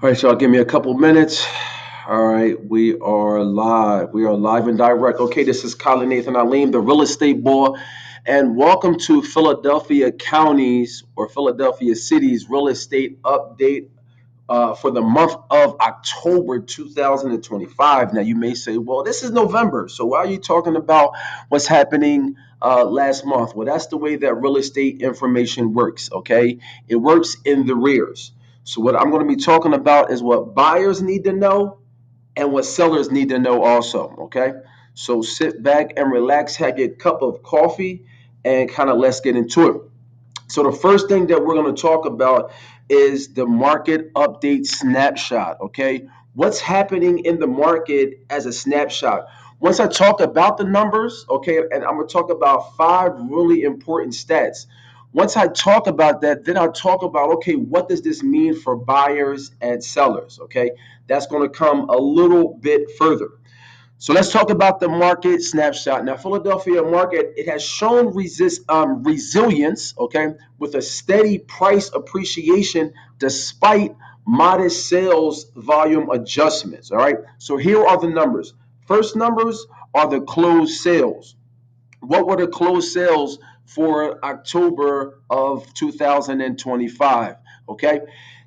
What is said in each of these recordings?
All right, y'all, give me a couple minutes. All right, we are live. We are live and direct. Okay, this is Colin Nathan Alim, the real estate boy, and welcome to Philadelphia County's or Philadelphia City's real estate update for the month of October 2025. Now, you may say, well, this is November, so why are you talking about what's happening last month? Well, that's the way that real estate information works, okay? It works in the rears. So, what I'm going to be talking about is what buyers need to know and what sellers need to know also, okay? So, sit back and relax, have your cup of coffee, and kind of let's get into it. So the first thing that we're going to talk about is the market update snapshot. Okay, what's happening in the market as a snapshot? Once I talk about the numbers, okay, and I'm going to talk about five really important stats. Once I talk about that, then I'll talk about, okay, what does this mean for buyers and sellers? Okay, that's going to come a little bit further. So let's talk about the market snapshot. Now, Philadelphia market, it has shown resilience, okay, with a steady price appreciation despite modest sales volume adjustments. All right. So here are the numbers. First numbers are the closed sales. What were the closed sales for October of 2025? Okay,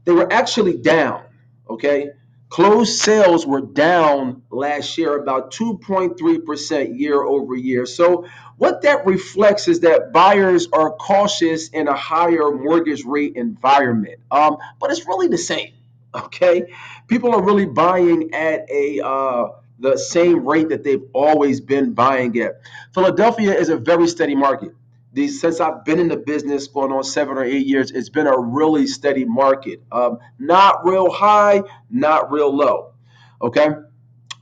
they were actually down. Okay, closed sales were down last year about 2.3% year over year. So, what that reflects is that buyers are cautious in a higher mortgage rate environment. But it's really the same. Okay, people are really buying at a the same rate that they've always been buying at. Philadelphia is a very steady market. Since I've been in the business going on 7 or 8 years, it's been a really steady market. Not real high, not real low. Okay.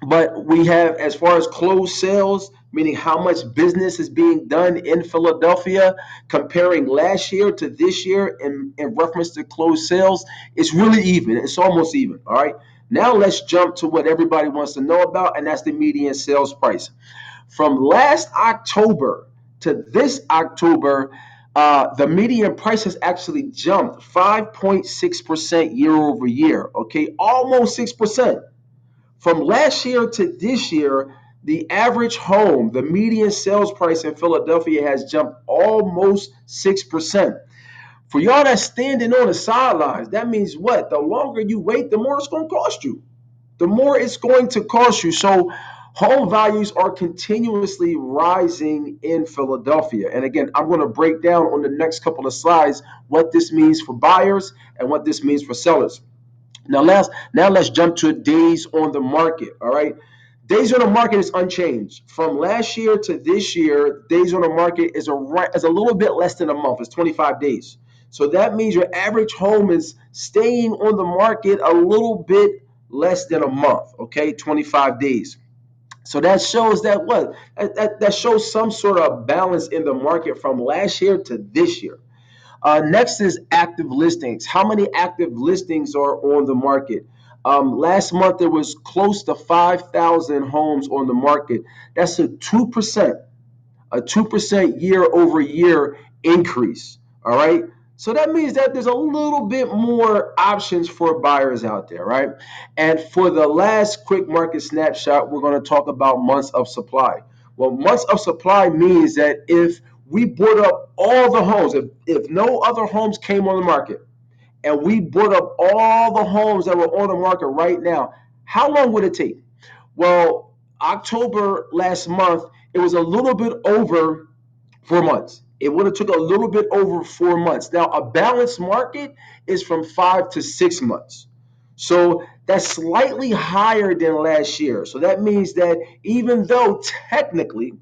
But we have, as far as closed sales, meaning how much business is being done in Philadelphia, comparing last year to this year in reference to closed sales, it's really even. It's almost even. All right. Now let's jump to what everybody wants to know about, and that's the median sales price. From last October to this October, the median price has actually jumped 5.6% year over year. Okay, almost 6%. From last year to this year, the average home, the median sales price in Philadelphia has jumped almost 6%. For y'all that's standing on the sidelines, that means what? The longer you wait, the more it's going to cost you. The more it's going to cost you. So home values are continuously rising in Philadelphia. And again, I'm going to break down on the next couple of slides what this means for buyers and what this means for sellers. Now let's jump to days on the market. All right. Days on the market is unchanged. From last year to this year, days on the market is a little bit less than a month. It's 25 days. So that means your average home is staying on the market a little bit less than a month. Okay, 25 days. So that shows that what? That shows some sort of balance in the market from last year to this year. Next is active listings. How many active listings are on the market? Last month there was close to 5,000 homes on the market. That's a 2% year over year increase. All right. So that means that there's a little bit more options for buyers out there, right? And for the last quick market snapshot, we're going to talk about months of supply. Well, months of supply means that if we bought up all the homes, if no other homes came on the market, and we bought up all the homes that were on the market right now, how long would it take? Well, October last month, it was a little bit over 4 months. It would have took a little bit over 4 months. Now, a balanced market is from 5 to 6 months. So that's slightly higher than last year. So that means that even though technically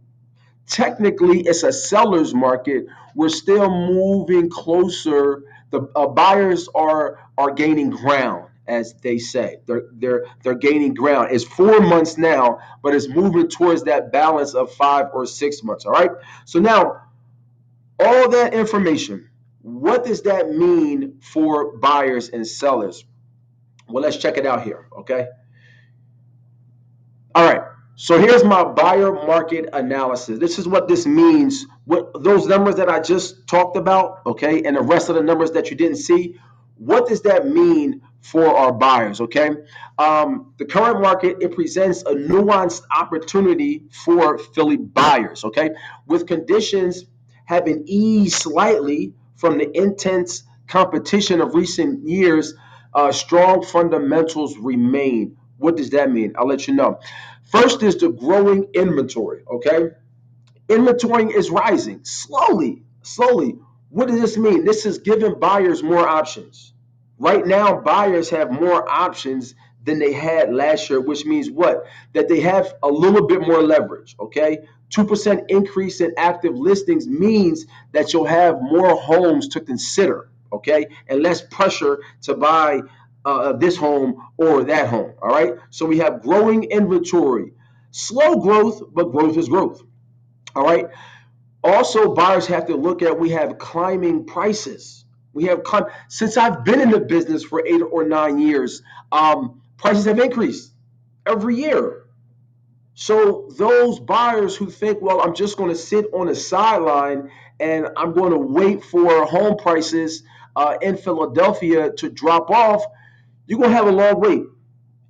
it's a seller's market, we're still moving closer. The buyers are gaining ground, as they say. They're gaining ground. It's 4 months now, but it's moving towards that balance of 5 or 6 months. All right. So now all that information, what does that mean for buyers and sellers? Well, let's check it out here. Okay. All right. So here's my buyer market analysis. This is what this means. What those numbers that I just talked about, okay, and the rest of the numbers that you didn't see, What does that mean for our buyers? Okay, the current market, it presents a nuanced opportunity for Philly buyers. Okay, with conditions having eased slightly from the intense competition of recent years, strong fundamentals remain. What does that mean? I'll let you know. First is the growing inventory. Okay, inventory is rising slowly, slowly. What does this mean? This is giving buyers more options. Right now, buyers have more options than they had last year, which means what? That they have a little bit more leverage, okay? 2% increase in active listings means that you'll have more homes to consider, okay? And less pressure to buy this home or that home, all right? So we have growing inventory, slow growth, but growth is growth. All right. Also, buyers have to look at, we have climbing prices. Since I've been in the business for 8 or 9 years, prices have increased every year. So those buyers who think, well, I'm just going to sit on the sideline and I'm going to wait for home prices in Philadelphia to drop off, you're going to have a long wait.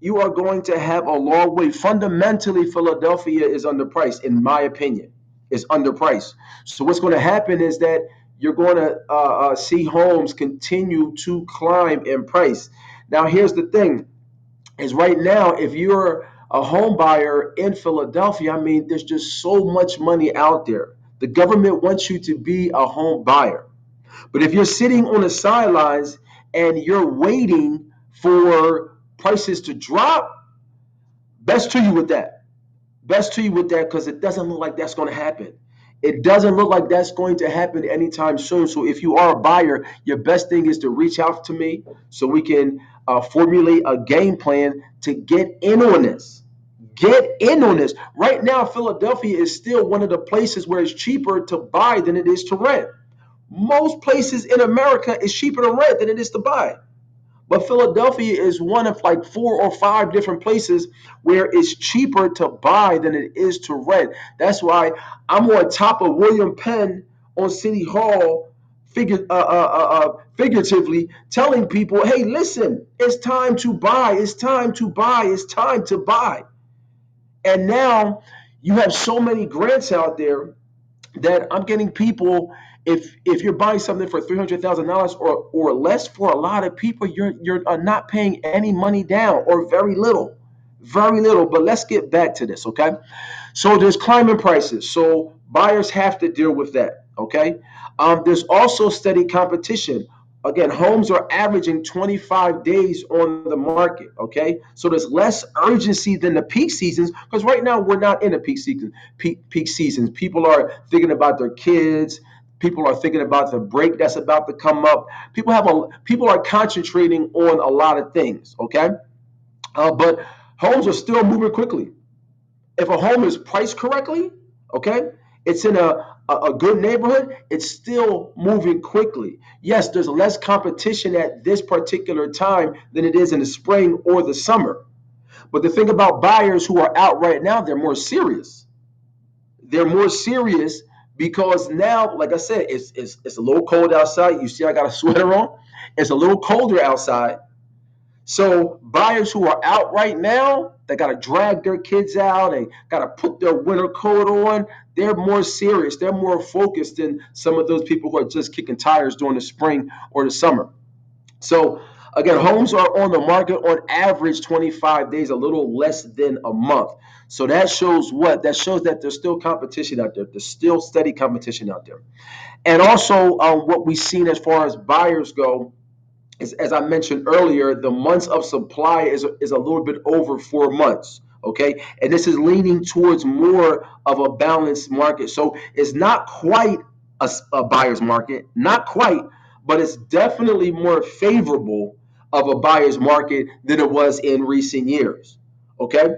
You are going to have a long wait. Fundamentally, Philadelphia is underpriced, in my opinion. It's underpriced. So what's going to happen is that you're going to see homes continue to climb in price. Now, here's the thing: is right now, if you're a home buyer in Philadelphia, I mean, there's just so much money out there. The government wants you to be a home buyer. But if you're sitting on the sidelines and you're waiting for prices to drop, best to you with that. Best to you with that, because it doesn't look like that's going to happen. It doesn't look like that's going to happen anytime soon. So if you are a buyer, your best thing is to reach out to me so we can formulate a game plan to get in on this. Get in on this. Right now, Philadelphia is still one of the places where it's cheaper to buy than it is to rent. Most places in America is cheaper to rent than it is to buy. But Philadelphia is one of like 4 or 5 different places where it's cheaper to buy than it is to rent. That's why I'm on top of William Penn on City Hall, figuratively telling people, hey, listen, it's time to buy. It's time to buy. It's time to buy. And now you have so many grants out there that I'm getting people. If you're buying something for $300,000 or less, for a lot of people, you're not paying any money down or very little, very little. But let's get back to this, okay? So there's climbing prices. So buyers have to deal with that. Okay. There's also steady competition. Again, homes are averaging 25 days on the market. Okay. So there's less urgency than the peak seasons, because right now we're not in a peak season. Peak seasons. People are thinking about their kids. People are thinking about the break that's about to come up. People are concentrating on a lot of things. Okay. But homes are still moving quickly. If a home is priced correctly, okay, it's in a good neighborhood, it's still moving quickly. Yes, there's less competition at this particular time than it is in the spring or the summer. But the thing about buyers who are out right now, they're more serious. They're more serious because now, like I said, it's a little cold outside. You see, I got a sweater on. It's a little colder outside. So buyers who are out right now, they got to drag their kids out and got to put their winter coat on. They're more serious. They're more focused than some of those people who are just kicking tires during the spring or the summer. So again, homes are on the market on average 25 days, a little less than a month. So that shows what? That shows that there's still competition out there. There's still steady competition out there. And also, what we've seen as far as buyers go, as I mentioned earlier, the months of supply is a little bit over 4 months. Okay. And this is leaning towards more of a balanced market. So it's not quite a buyer's market, not quite, but it's definitely more favorable of a buyer's market than it was in recent years. Okay.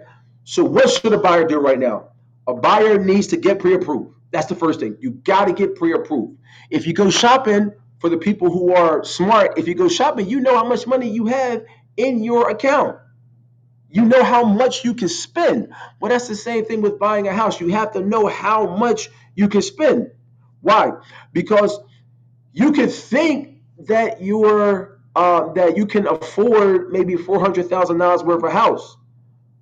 So what should a buyer do right now? A buyer needs to get pre-approved. That's the first thing. You got to get pre-approved. If you go shopping, for the people who are smart, if you go shopping, you know how much money you have in your account. You know how much you can spend. Well, that's the same thing with buying a house. You have to know how much you can spend. Why? Because you can think that you're that you can afford maybe $400,000 worth of house.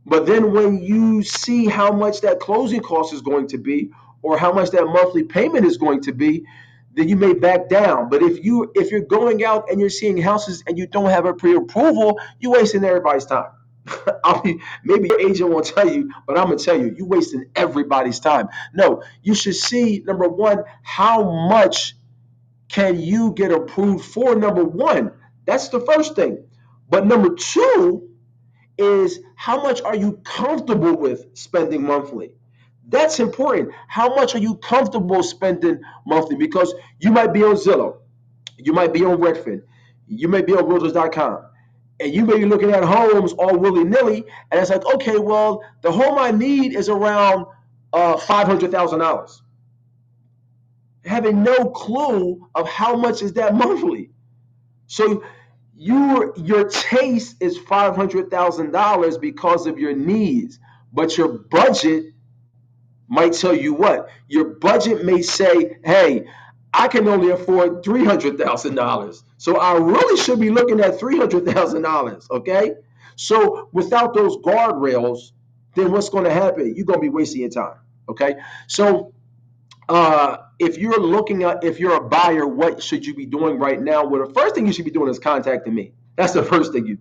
But then when you see how much that closing cost is going to be, or how much that monthly payment is going to be, then you may back down. But if you're going out and you're seeing houses and you don't have a pre-approval, you're wasting everybody's time. Maybe your agent won't tell you, but I'm gonna tell you, you're wasting everybody's time. No, you should see, number one, how much can you get approved for. Number one, that's the first thing. But number two is, how much are you comfortable with spending monthly? That's important. How much are you comfortable spending monthly? Because you might be on Zillow, you might be on Redfin, you may be on Realtors.com, and you may be looking at homes all willy nilly, and it's like, okay, well, the home I need is around $500,000, having no clue of how much is that monthly. So your taste is $500,000 because of your needs, but your budget might tell you what. Your budget may say, "Hey, I can only afford $300,000, so I really should be looking at $300,000." Okay, so without those guardrails, then what's going to happen? You're going to be wasting your time. Okay, so if you're a buyer, what should you be doing right now? Well, the first thing you should be doing is contacting me. That's the first thing you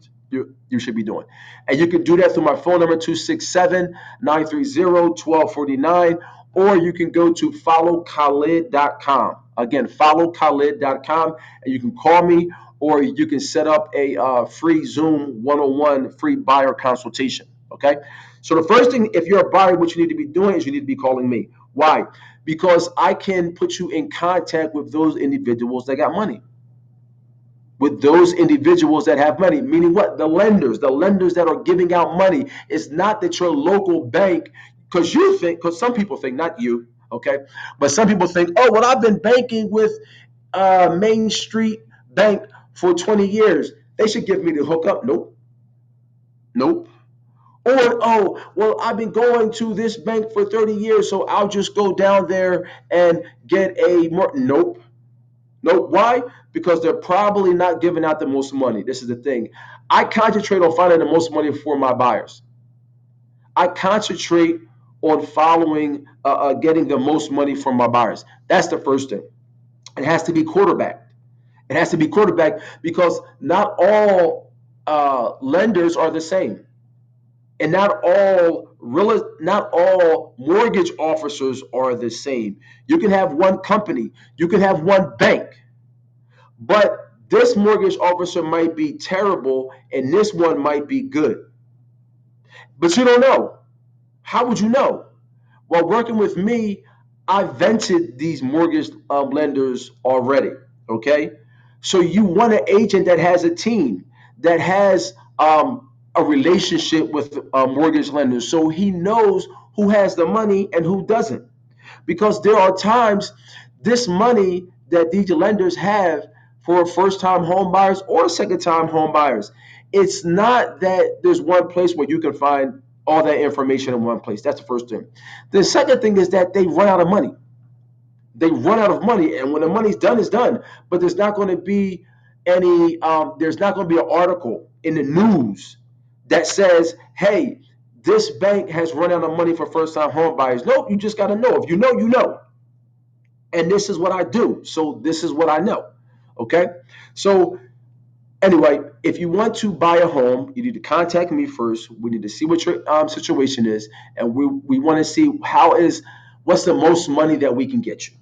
should be doing. And you can do that through my phone number, 267-930-1249, or you can go to followkhalid.com. Again, followkhalid.com, and you can call me, or you can set up a free Zoom 101 free buyer consultation. Okay. So the first thing, if you're a buyer, what you need to be doing is you need to be calling me. Why? Because I can put you in contact with those individuals that got money, with those individuals that have money. Meaning what? The lenders that are giving out money. It's not that your local bank, because some people think, not you, okay, but some people think, oh, well, I've been banking with Main Street Bank for 20 years. They should give me the hookup. Nope, nope. Or, oh, well, I've been going to this bank for 30 years, so I'll just go down there and get a more. Nope. Nope. Why? Because they're probably not giving out the most money. This is the thing. I concentrate on finding the most money for my buyers. I concentrate on getting the most money from my buyers. That's the first thing. It has to be quarterback. It has to be quarterback because not all lenders are the same, and not all mortgage officers are the same. You can have one company, you can have one bank, but this mortgage officer might be terrible and this one might be good. But you don't know. How would you know? Well, working with me, I vented these mortgage lenders already. Okay, so you want an agent that has a team, that has a relationship with mortgage lenders, so he knows who has the money and who doesn't. Because there are times this money that these lenders have for first time home buyers or second time home buyers, it's not that there's one place where you can find all that information in one place. That's the first thing. The second thing is that they run out of money. They run out of money, and when the money's done, it's done. But there's not going to be there's not going to be an article in the news that says, hey, this bank has run out of money for first time home buyers. Nope, you just got to know. If you know, you know. And this is what I do. So this is what I know. Okay. So anyway, if you want to buy a home, you need to contact me first. We need to see what your situation is, and we want to see what's the most money that we can get you.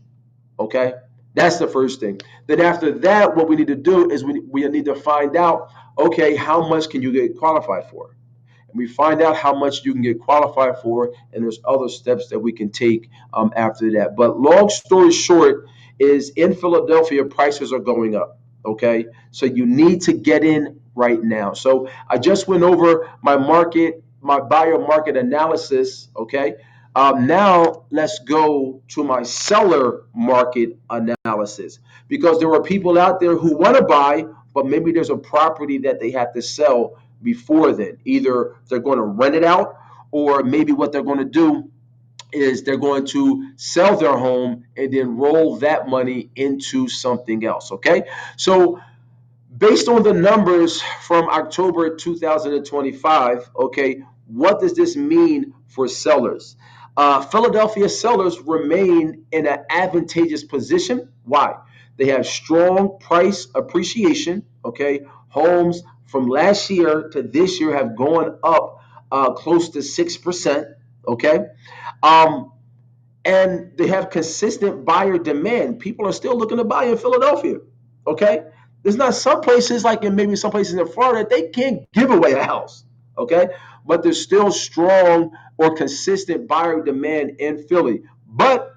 Okay, that's the first thing. Then after that, what we need to do is we need to find out, okay, how much can you get qualified for? And we find out how much you can get qualified for, and there's other steps that we can take after that. But long story short is, in Philadelphia, prices are going up. Okay, so you need to get in right now. So I just went over my buyer market analysis. Okay, now let's go to my seller market analysis, because there are people out there who want to buy, but maybe there's a property that they have to sell before then. Either they're going to rent it out, or maybe what they're going to do is they're going to sell their home and then roll that money into something else. Okay, so Based on the numbers from October 2025, okay, what does this mean for sellers? Philadelphia sellers remain in an advantageous position. Why? They have strong price appreciation. Okay, homes from last year to this year have gone up close to 6%. Okay, um, and they have consistent buyer demand. People are still looking to buy in Philadelphia. Okay, there's not some places like in maybe some places in Florida they can't give away a house. Okay, but there's still strong or consistent buyer demand in Philly. But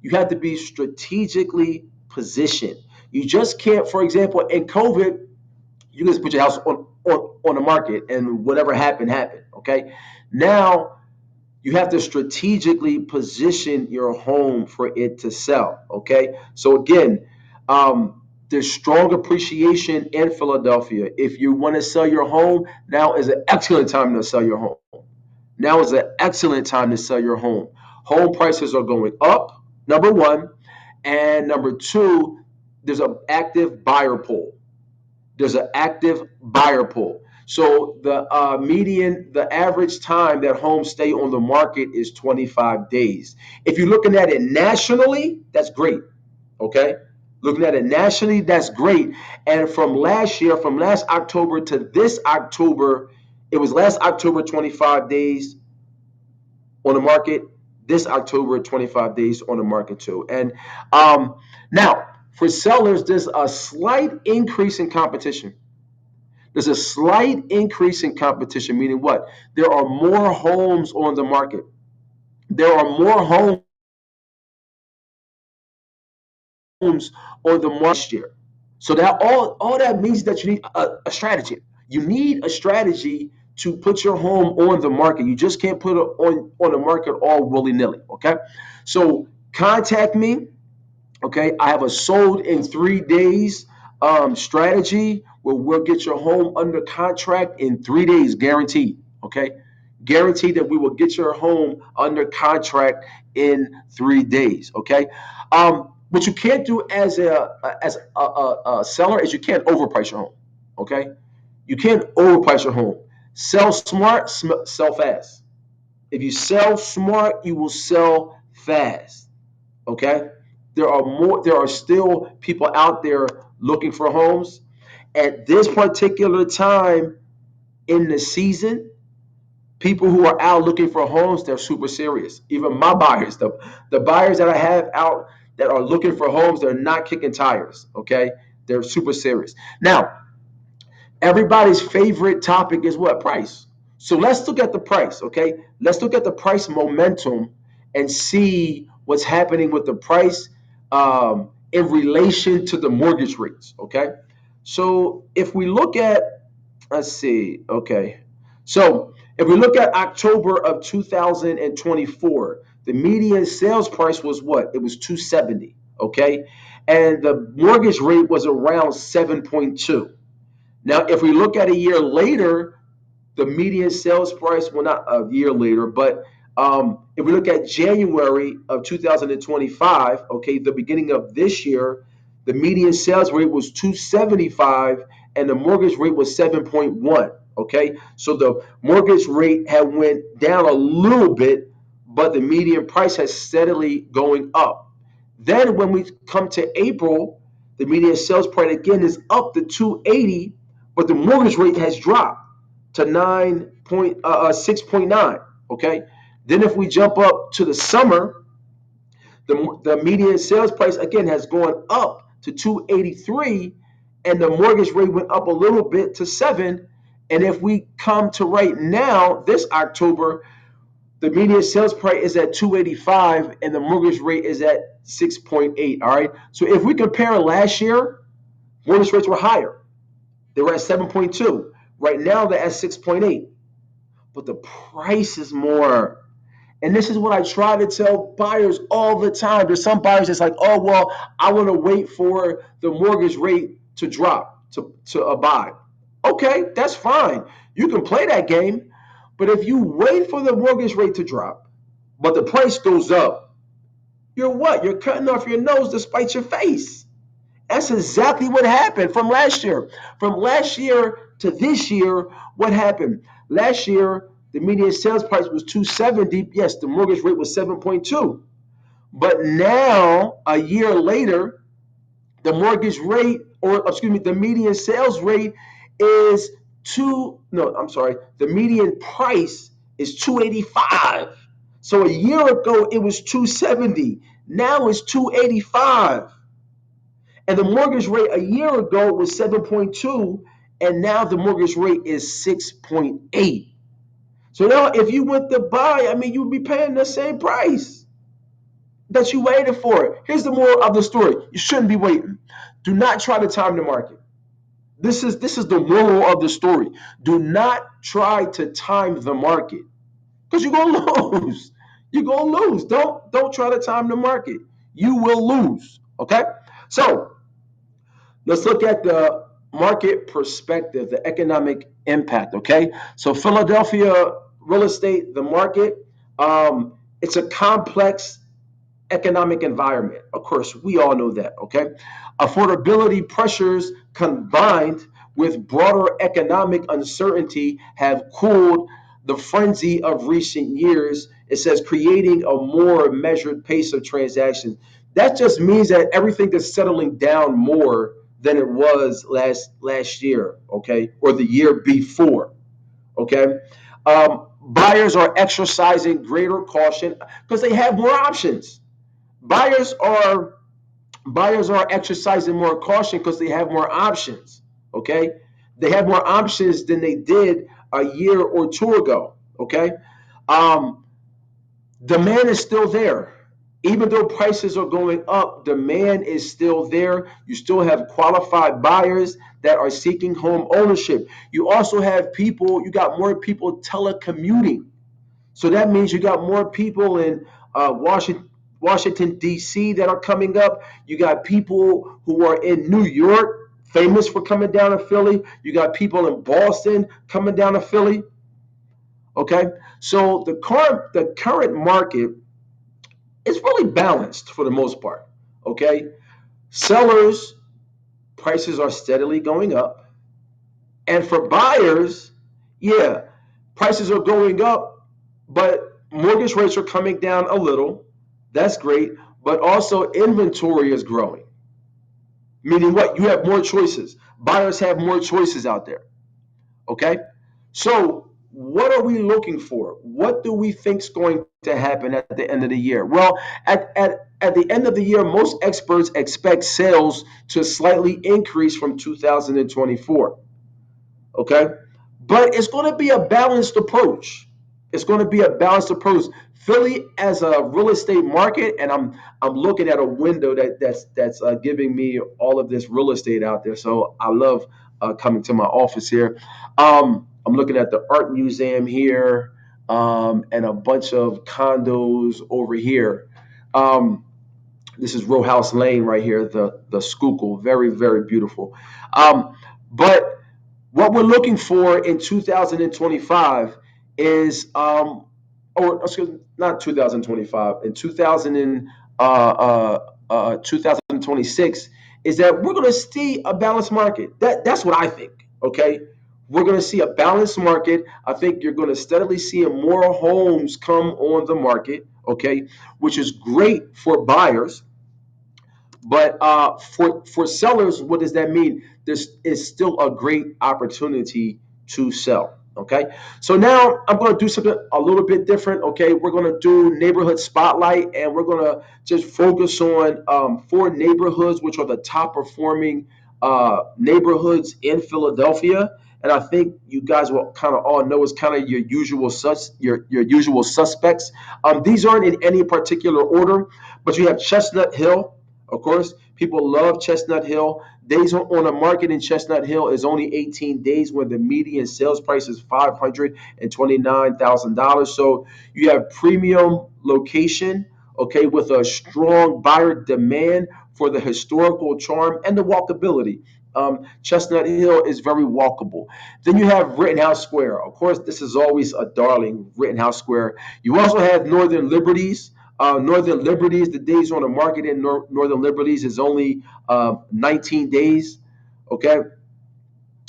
you have to be strategically positioned. You just can't, for example, in COVID, you can just put your house on the market and whatever happened happened. Okay, now you have to strategically position your home for it to sell. Okay, so again, there's strong appreciation in Philadelphia. If you want to sell your home, now is an excellent time to sell your home. Now is an excellent time to sell your home. Home prices are going up, number one, and number two, there's an active buyer pool. There's an active buyer pool. So the average time that homes stay on the market is 25 days. If you're looking at it nationally, that's great. Okay, looking at it nationally, that's great. And from last year, from last October to this October, it was last October 25 days on the market. This October 25 days on the market too. And now for sellers, there's a slight increase in competition. There's a slight increase in competition, meaning what? There are more homes on the market. There are more homes on the market last year. So that all that means that you need a strategy. You need a strategy to put your home on the market. You just can't put it on the market all willy nilly. Okay, so contact me. Okay, I have a sold in 3 days strategy where we'll get your home under contract in 3 days, guaranteed. Okay, guaranteed that we will get your home under contract in 3 days. Okay, what you can't do as a seller is you can't overprice your home. Okay, you can't overprice your home. Sell smart, sell fast. If you sell smart, you will sell fast. Okay, there are still people out there looking for homes at this particular time in the season. People who are out looking for homes, they're super serious. Even my buyers, the buyers that I have out that are looking for homes, they're not kicking tires. Okay, they're super serious. Now everybody's favorite topic is what? Price. So let's look at the price, okay? Let's look at the price momentum and see what's happening with the price in relation to the mortgage rates, okay? So if we look at, let's see, okay. So if we look at October of 2024, the median sales price was what? It was 270, okay? And the mortgage rate was around 7.2. Now, if we look at a year later, the median sales price, well, not a year later, but if we look at January of 2025, okay, the beginning of this year, the median sales rate was 275 and the mortgage rate was 7.1. Okay, so the mortgage rate had went down a little bit, but the median price has steadily going up. Then when we come to April, the median sales price again is up to 280, but the mortgage rate has dropped to 6.9. Okay. Then if we jump up to the summer, the median sales price again has gone up to 283, and the mortgage rate went up a little bit to 7. And if we come to right now, this October, the median sales price is at 285 and the mortgage rate is at 6.8. All right. So if we compare last year, mortgage rates were higher. They were at 7.2. Right now they're at 6.8. But the price is more. And this is what I try to tell buyers all the time. There's some buyers that's like, oh, well, I want to wait for the mortgage rate to drop to a buy. Okay, that's fine. You can play that game. But if you wait for the mortgage rate to drop, but the price goes up, you're what? You're cutting off your nose to spite your face. That's exactly what happened from last year. From last year to this year, what happened? Last year, the median sales price was 270. Yes, the mortgage rate was 7.2. But now, a year later, the mortgage rate, or excuse me, the median sales rate is two. No, I'm sorry. The median price is 285. So a year ago it was 270. Now it's 285. And the mortgage rate a year ago was 7.2, and now the mortgage rate is 6.8. So now if you went to buy, I mean, you'd be paying the same price that you waited for. Here's the moral of the story. You shouldn't be waiting. Do not try to time the market. This is the moral of the story. Do not try to time the market because you're gonna lose. You're gonna lose. Don't try to time the market. You will lose. Okay? So let's look at the market perspective, the economic impact. Okay, so Philadelphia real estate, the market, it's a complex economic environment. Of course, we all know that. Okay, affordability pressures combined with broader economic uncertainty have cooled the frenzy of recent years. It says creating a more measured pace of transactions. That just means that everything is settling down more than it was last year, okay, or the year before, okay. Buyers are exercising greater caution because they have more options. Buyers are buyers are exercising more caution because they have more options. Okay, they have more options than they did a year or two ago. Okay, um, demand is still there. Even though prices are going up, demand is still there. You still have qualified buyers that are seeking home ownership. You also have people, you got more people telecommuting. So that means you got more people in Washington D.C. that are coming up. You got people who are in New York, famous for coming down to Philly. You got people in Boston coming down to Philly. Okay, so the current market is really balanced for the most part. Okay, sellers prices are steadily going up, and for buyers, yeah, prices are going up, but mortgage rates are coming down a little. That's great. But also inventory is growing. Meaning what? You have more choices. Buyers have more choices out there. Okay? So what are we looking for? What do we think is going to happen at the end of the year? Well, at the end of the year, most experts expect sales to slightly increase from 2024. Okay, but it's going to be a balanced approach. It's going to be a balanced approach. Philly as a real estate market, and I'm looking at a window that's giving me all of this real estate out there. So I love coming to my office here. I'm looking at the art museum here, and a bunch of condos over here. Um, this is Row House Lane right here, the Schuylkill, very very beautiful. But what we're looking for in 2025 is, or excuse me, not 2025, in 2026, is that we're going to see a balanced market. That's what I think. Okay, we're going to see a balanced market. I think you're going to steadily see more homes come on the market. Okay, which is great for buyers, but for sellers, what does that mean? This is still a great opportunity to sell. Okay, so now I'm going to do something a little bit different. Okay, we're going to do neighborhood spotlight, and we're going to just focus on four neighborhoods which are the top performing neighborhoods in Philadelphia. And I think you guys will kind of all know it's kind of your usual suspects. These aren't in any particular order, but you have Chestnut Hill. Of course, people love Chestnut Hill. Days on the market in Chestnut Hill is only 18 days, when the median sales price is $529,000. So you have premium location, okay, with a strong buyer demand for the historical charm and the walkability. Chestnut Hill is very walkable. Then you have Rittenhouse Square. Of course, this is always a darling, Rittenhouse Square. You also have Northern Liberties. Northern Liberties, the days on the market in Northern Liberties is only 19 days. Okay,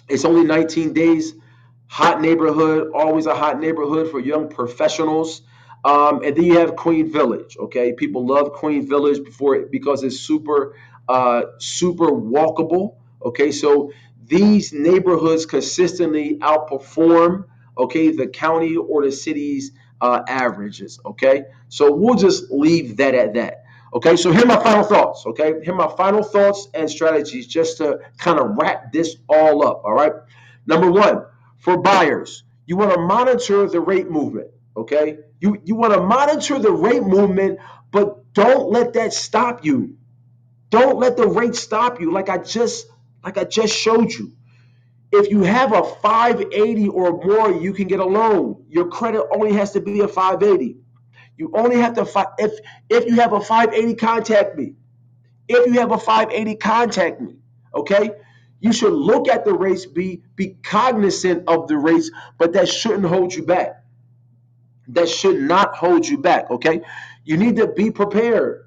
it's only 19 days. Hot neighborhood, always a hot neighborhood for young professionals. And then you have Queen Village. Okay, people love Queen Village because it's super walkable. Okay, so these neighborhoods consistently outperform, okay, the county or the city's averages. Okay, so we'll just leave that at that. Okay, so here are my final thoughts. Okay, here are my final thoughts and strategies just to kind of wrap this all up. All right. Number one, for buyers, you want to monitor the rate movement. Okay, you want to monitor the rate movement, but don't let that stop you. Don't let the rate stop you. Like I just showed you. If you have a 580 or more, you can get a loan. Your credit only has to be a 580. You only have to if you have a 580, contact me. If you have a 580, contact me. Okay? You should look at the rates, be cognizant of the rates, but that shouldn't hold you back. That should not hold you back. Okay? You need to be prepared.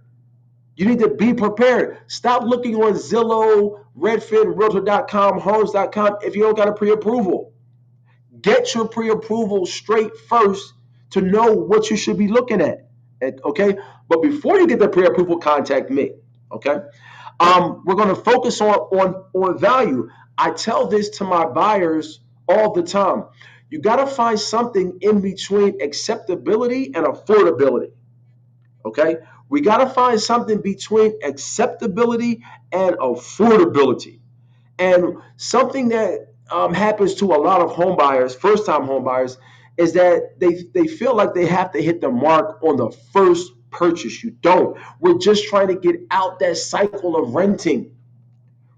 You need to be prepared. Stop looking on Zillow, Redfin, Realtor.com, Homes.com if you don't got a pre-approval. Get your pre-approval straight first to know what you should be looking at. Okay? But before you get the pre-approval, contact me. Okay? We're going to focus on value. I tell this to my buyers all the time. You got to find something in between acceptability and affordability. Okay, we got to find something between acceptability and affordability. And something that happens to a lot of home buyers, first time home buyers, is that they feel like they have to hit the mark on the first purchase. You don't. We're just trying to get out that cycle of renting.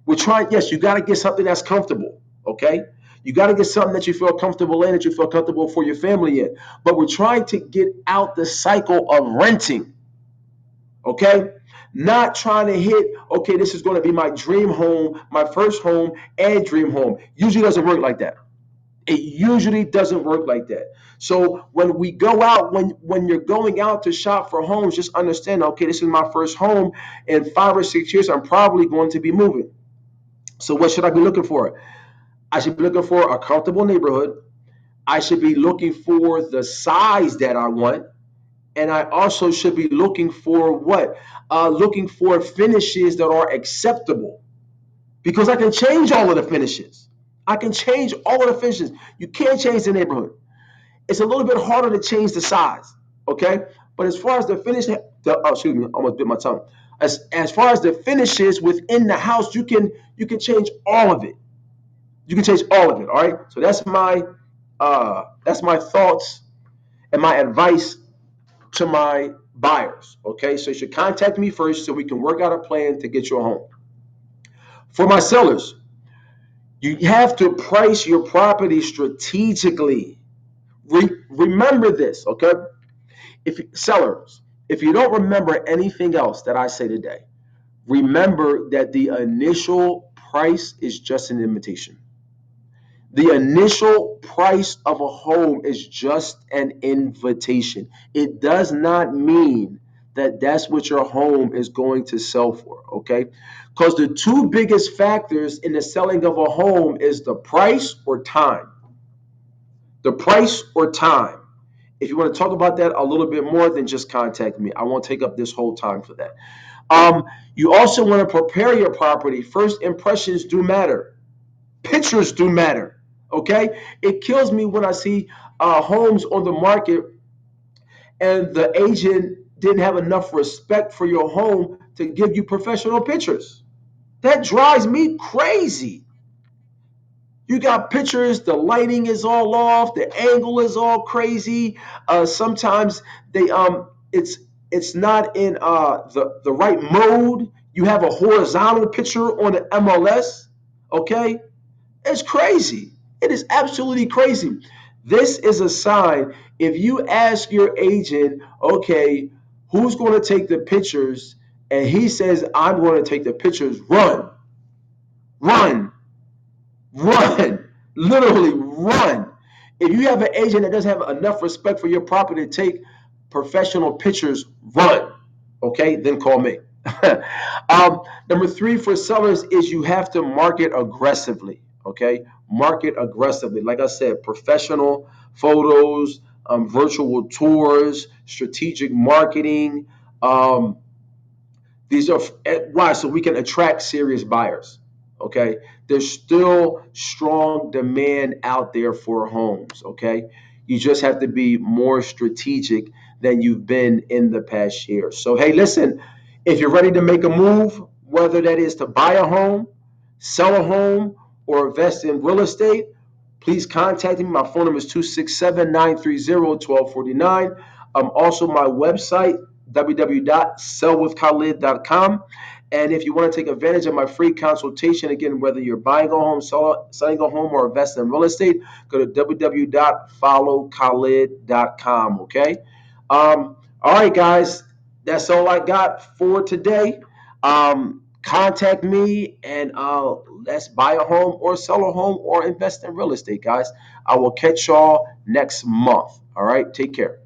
We're trying, yes, you got to get something that's comfortable. Okay. You got to get something that you feel comfortable in, that you feel comfortable for your family in. But we're trying to get out the cycle of renting. Okay, not trying to hit, okay, this is going to be my dream home, my first home and dream home. Usually doesn't work like that. It usually doesn't work like that. So when we go out, when you're going out to shop for homes, just understand, okay, this is my first home. In 5 or 6 years I'm probably going to be moving. So what should I be looking for? I should be looking for a comfortable neighborhood. I should be looking for the size that I want. And I also should be looking for what? Looking for finishes that are acceptable, because I can change all of the finishes. I can change all of the finishes. You can't change the neighborhood. It's a little bit harder to change the size, okay? But as far as the finish, excuse me, I almost bit my tongue. As far as the finishes within the house, you can change all of it. You can change all of it. All right. So that's my thoughts and my advice to my buyers. Okay, so you should contact me first so we can work out a plan to get you a home. For my sellers, you have to price your property strategically. Remember this, okay? If sellers, if you don't remember anything else that I say today, remember that the initial price is just an invitation. The initial price of a home is just an invitation. It does not mean that that's what your home is going to sell for, okay? Because the two biggest factors in the selling of a home is the price or time. The price or time. If you want to talk about that a little bit more, then just contact me. I won't take up this whole time for that. You also want to prepare your property. First impressions do matter. Pictures do matter. Okay, it kills me when I see homes on the market and the agent didn't have enough respect for your home to give you professional pictures. That drives me crazy. You got pictures, the lighting is all off, the angle is all crazy. Sometimes it's not in the right mode. You have a horizontal picture on the MLS. Okay, it's crazy. It is absolutely crazy. This is a sign. If you ask your agent, okay, who's going to take the pictures, and he says, I'm going to take the pictures, run, run, run, literally run. If you have an agent that doesn't have enough respect for your property to take professional pictures, run. Okay, then call me. Number three for sellers is you have to market aggressively. Okay, market aggressively. Like I said, professional photos, virtual tours, strategic marketing. Um, these are why so we can attract serious buyers. Okay, there's still strong demand out there for homes. Okay, you just have to be more strategic than you've been in the past year. So hey, listen, if you're ready to make a move, whether that is to buy a home, sell a home, or invest in real estate, please contact me. My phone number is 267-930-1249. Also, my website, www.sellwithkhalid.com. And if you want to take advantage of my free consultation, again, whether you're buying a home, selling a home, or investing in real estate, go to www.followkhalid.com. Okay. All right, guys, that's all I got for today. Contact me and let's buy a home or sell a home or invest in real estate, guys. I will catch y'all next month. All right, take care.